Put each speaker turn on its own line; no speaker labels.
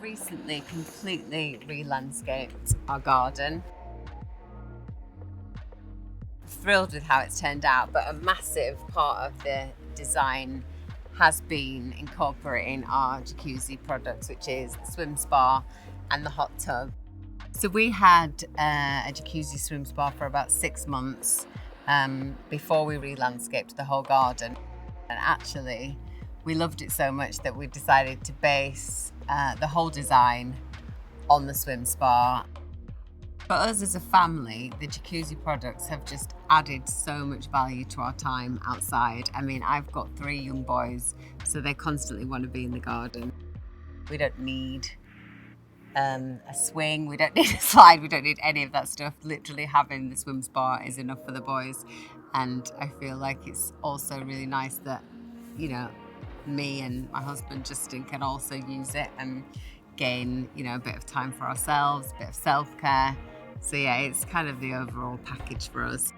recently completely re-landscaped our garden. Thrilled with how it's turned out, but a massive part of the design has been incorporating our Jacuzzi products, which is the swim spa and the hot tub. So we had a Jacuzzi swim spa for about 6 months before we re-landscaped the whole garden. And actually, we loved it so much that we decided to base the whole design on the swim spa. For us as a family, the Jacuzzi products have just added so much value to our time outside. I mean, I've got 3 young boys, so they constantly want to be in the garden. We don't need a swing, we don't need a slide, we don't need any of that stuff. Literally having the swim spa is enough for the boys. And I feel like it's also really nice that, you know, me and my husband Justin can also use it and gain, you know, a bit of time for ourselves, a bit of self-care. So yeah, it's kind of the overall package for us.